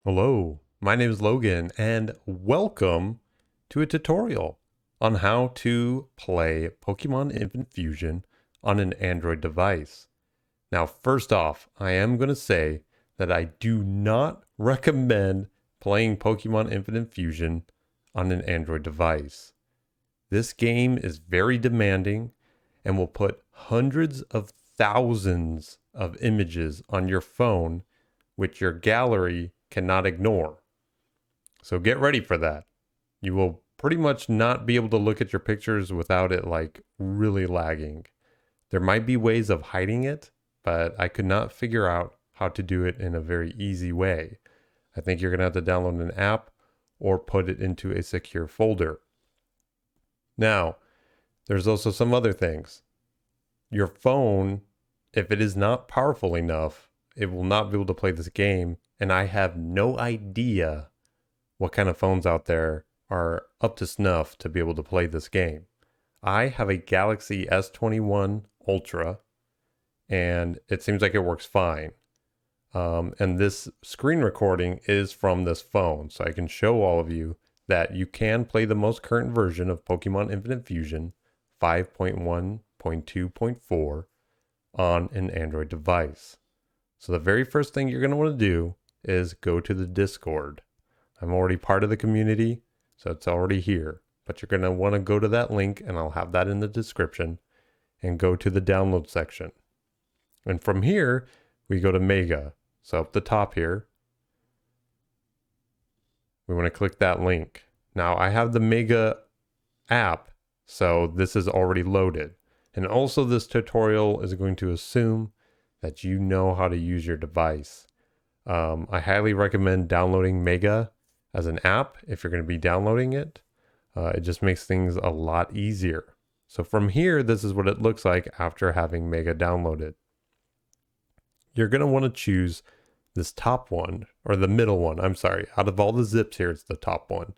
Hello, my name is Logan and welcome to a tutorial on how to play Pokemon Infinite Fusion on an Android device. Now, first off, I am going to say that I do not recommend playing Pokemon Infinite Fusion on an Android device. This game is very demanding and will put hundreds of thousands of images on your phone, which your gallery cannot ignore. So get ready for that. You will pretty much not be able to look at your pictures without it like really lagging. There might be ways of hiding it, but I could not figure out how to do it in a very easy way. I think you're gonna have to download an app or put it into a secure folder. Now, there's also some other things. Your phone, if it is not powerful enough, it will not be able to play this game. And I have no idea what kind of phones out there are up to snuff to be able to play this game. I have a Galaxy S21 Ultra, and it seems like it works fine. And this screen recording is from this phone, so I can show all of you that you can play the most current version of Pokemon Infinite Fusion 5.1.2.4 on an Android device. So the very first thing you're going to want to do is go to the Discord. I'm already part of the community, so it's already here. But you're going to want to go to that link, and I'll have that in the description, and go to the download section. And from here, we go to Mega. So up the top here, we want to click that link. Now I have the Mega app, so this is already loaded. And also this tutorial is going to assume that you know how to use your device. I highly recommend downloading Mega as an app if you're going to be downloading it. It just makes things a lot easier. So from here, this is what it looks like after having Mega downloaded. You're going to want to choose this top one, or the middle one. I'm sorry. Out of all the zips here, it's the top one.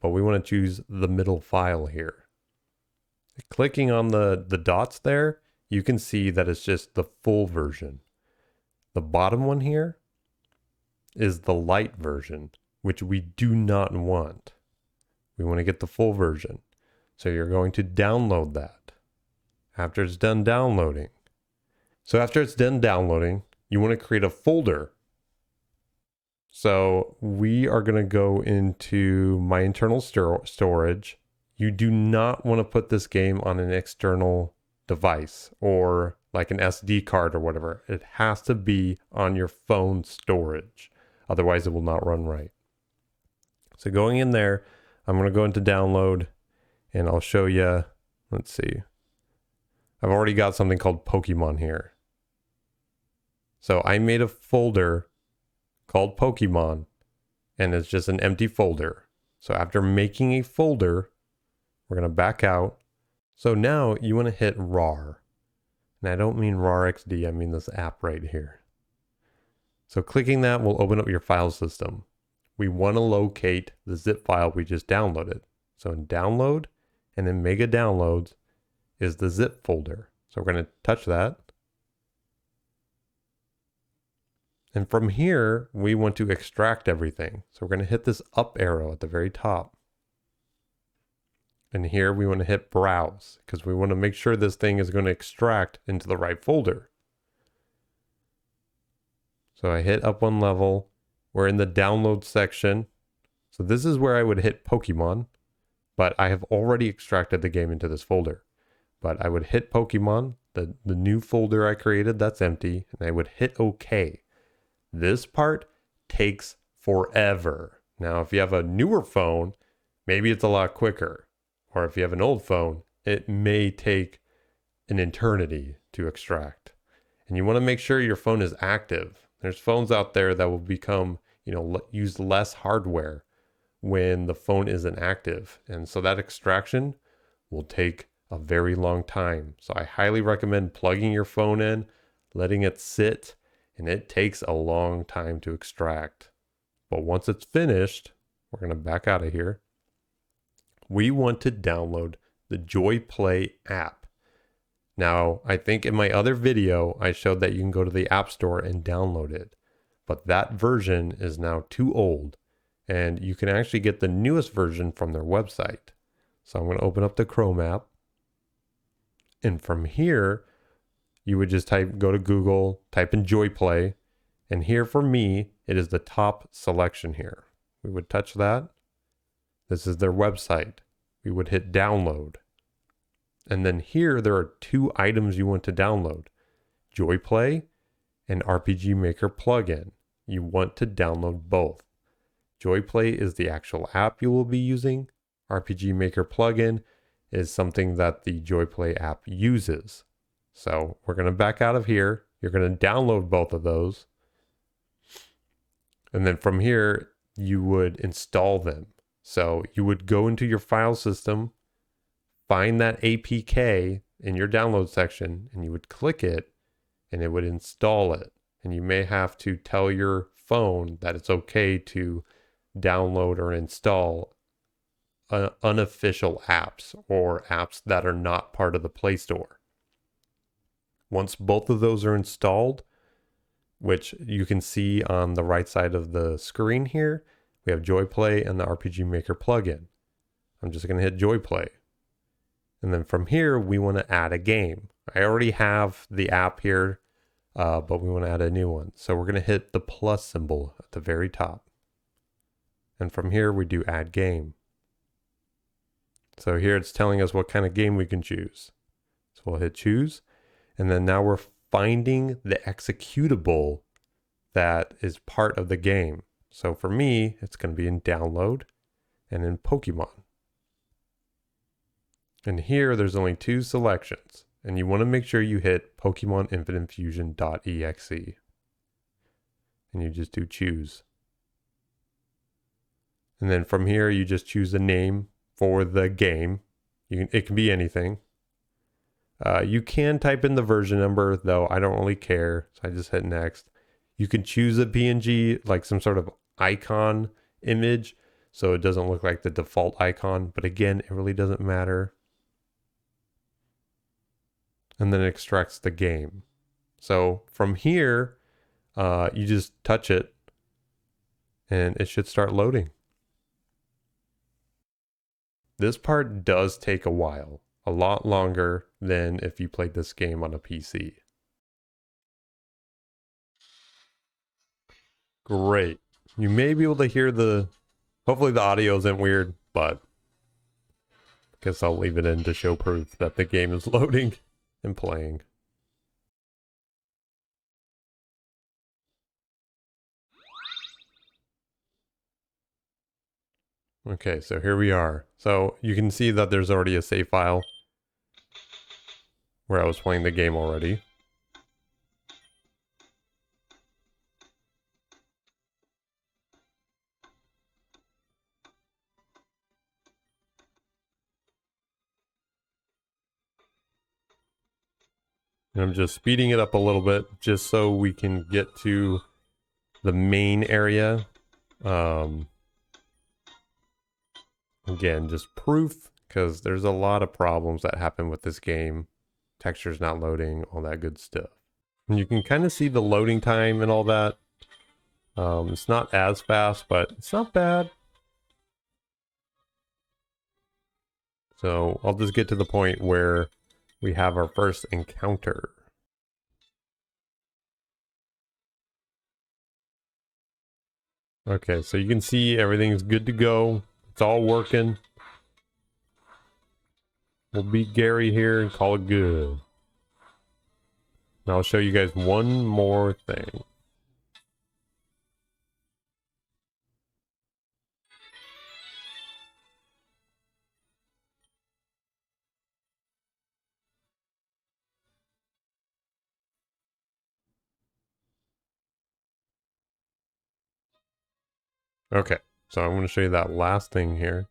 But we want to choose the middle file here. Clicking on the dots there, you can see that it's just the full version. The bottom one here is the light version, which we do not want. We want to get the full version. So you're going to download that after it's done downloading. So after it's done downloading, you want to create a folder. So we are going to go into my internal storage. You do not want to put this game on an external device or like an SD card or whatever. It has to be on your phone storage. Otherwise it will not run right. So going in there, I'm going to go into download and I'll show you. Let's see. I've already got something called Pokemon here. So I made a folder called Pokemon, and it's just an empty folder. So after making a folder, we're going to back out. So now you want to hit RAR. And I don't mean RAR XD, I mean this app right here. So clicking that will open up your file system. We want to locate the zip file we just downloaded. So in download and in Mega Downloads is the zip folder. So we're going to touch that. And from here, we want to extract everything. So we're going to hit this up arrow at the very top. And here we want to hit browse because we want to make sure this thing is going to extract into the right folder. So I hit up one level. We're in the download section. So this is where I would hit Pokemon, but I have already extracted the game into this folder. But I would hit Pokemon, the new folder I created that's empty, and I would hit OK. This part takes forever. Now, if you have a newer phone, maybe it's a lot quicker. Or if you have an old phone, it may take an eternity to extract. And you want to make sure your phone is active. There's phones out there that will become, use less hardware when the phone isn't active. And so that extraction will take a very long time. So I highly recommend plugging your phone in, letting it sit, and it takes a long time to extract. But once it's finished, we're going to back out of here. We want to download the Joy Play app. Now, I think in my other video, I showed that you can go to the App Store and download it. but that version is now too old, and you can actually get the newest version from their website. So I'm going to open up the Chrome app, and from here you would just go to Google, type in JoyPlay, and here for me it is the top selection here. We would touch that. This is their website. We would hit download. And then here there are two items you want to download: JoyPlay and RPG Maker plugin. You want to download both. JoyPlay is the actual app you will be using. RPG Maker plugin is something that the JoyPlay app uses. So we're going to back out of here. You're going to download both of those. And then from here, you would install them. So you would go into your file system, find that APK in your download section, and you would click it, and it would install it. And you may have to tell your phone that it's okay to download or install unofficial apps or apps that are not part of the Play Store. Once both of those are installed, which you can see on the right side of the screen here, we have JoyPlay and the RPG Maker plugin. I'm just going to hit JoyPlay. And then from here, we want to add a game. I already have the app here, but we want to add a new one. So we're going to hit the plus symbol at the very top. And from here, we do add game. So here it's telling us what kind of game we can choose. So we'll hit choose. And then now we're finding the executable that is part of the game. So for me, it's going to be in download and in Pokemon. And here there's only two selections, and you want to make sure you hit Pokemon Infinite Fusion.exe. And you just do choose. And then from here, you just choose a name for the game. It can be anything. You can type in the version number, though I don't really care. So I just hit next. You can choose a PNG, like some sort of icon image, so it doesn't look like the default icon. But again, it really doesn't matter. And then it extracts the game. So from here, you just touch it, and it should start loading. This part does take a while, a lot longer than if you played this game on a PC. Great. You may be able to hear hopefully the audio isn't weird, but I guess I'll leave it in to show proof that the game is loading and playing. Okay, so here we are. So you can see that there's already a save file where I was playing the game already. And I'm just speeding it up a little bit just so we can get to the main area. Again, just proof, because there's a lot of problems that happen with this game. Textures not loading, all that good stuff. And you can kind of see the loading time and all that. It's not as fast, but it's not bad. So I'll just get to the point where we have our first encounter. Okay, so you can see everything's good to go. It's all working. We'll beat Gary here and call it good. Now I'll show you guys one more thing. Okay, so I'm going to show you that last thing here.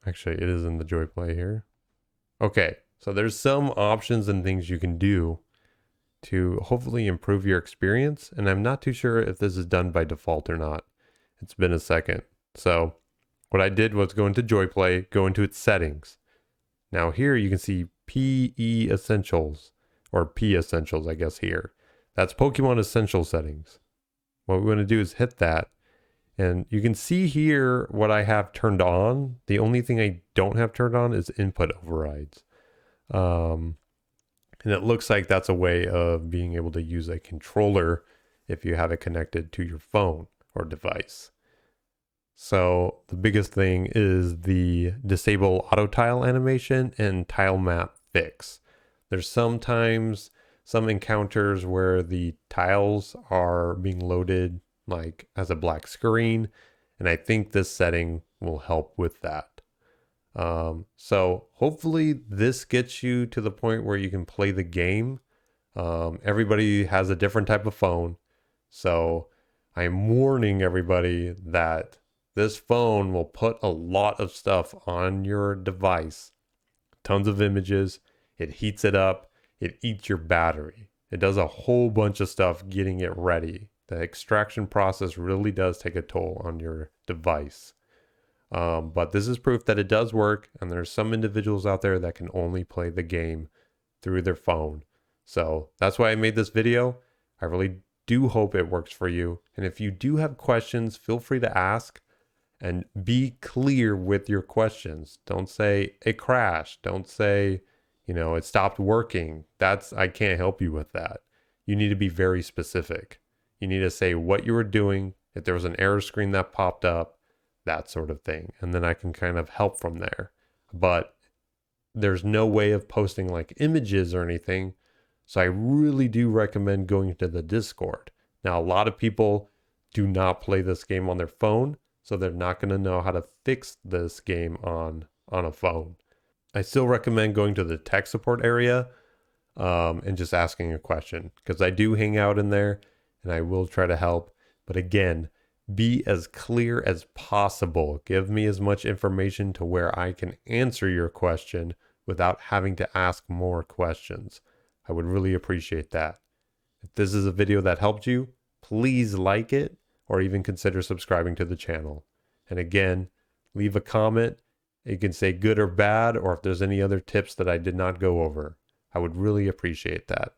Actually, it is in the JoyPlay here. Okay, so there's some options and things you can do to hopefully improve your experience. And I'm not too sure if this is done by default or not. It's been a second. So what I did was go into JoyPlay, go into its settings. Now here you can see PE Essentials. or P Essentials, I guess here. That's Pokemon Essential settings. What we want to do is hit that. And you can see here what I have turned on. The only thing I don't have turned on is input overrides. And it looks like that's a way of being able to use a controller if you have it connected to your phone or device. So the biggest thing is the disable auto tile animation and tile map fix. There's sometimes some encounters where the tiles are being loaded like as a black screen, and I think this setting will help with that. So hopefully this gets you to the point where you can play the game. Everybody has a different type of phone, so I'm warning everybody that this phone will put a lot of stuff on your device, tons of images, it heats it up, it eats your battery. It does a whole bunch of stuff getting it ready. The extraction process really does take a toll on your device. But this is proof that it does work, and there's some individuals out there that can only play the game through their phone. So that's why I made this video. I really do hope it works for you. And if you do have questions, feel free to ask. And be clear with your questions. Don't say it crashed. Don't say, it stopped working. I can't help you with that. You need to be very specific. You need to say what you were doing, if there was an error screen that popped up, that sort of thing. And then I can kind of help from there. But there's no way of posting like images or anything. So I really do recommend going to the Discord. Now, a lot of people do not play this game on their phone, so they're not going to know how to fix this game on a phone. I still recommend going to the tech support area and just asking a question, because I do hang out in there and I will try to help. But again, be as clear as possible. Give me as much information to where I can answer your question without having to ask more questions. I would really appreciate that. If this is a video that helped you, please like it, or even consider subscribing to the channel. And again, leave a comment. You can say good or bad, or if there's any other tips that I did not go over. I would really appreciate that.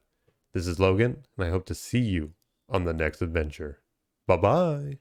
This is Logan, and I hope to see you on the next adventure. Bye-bye.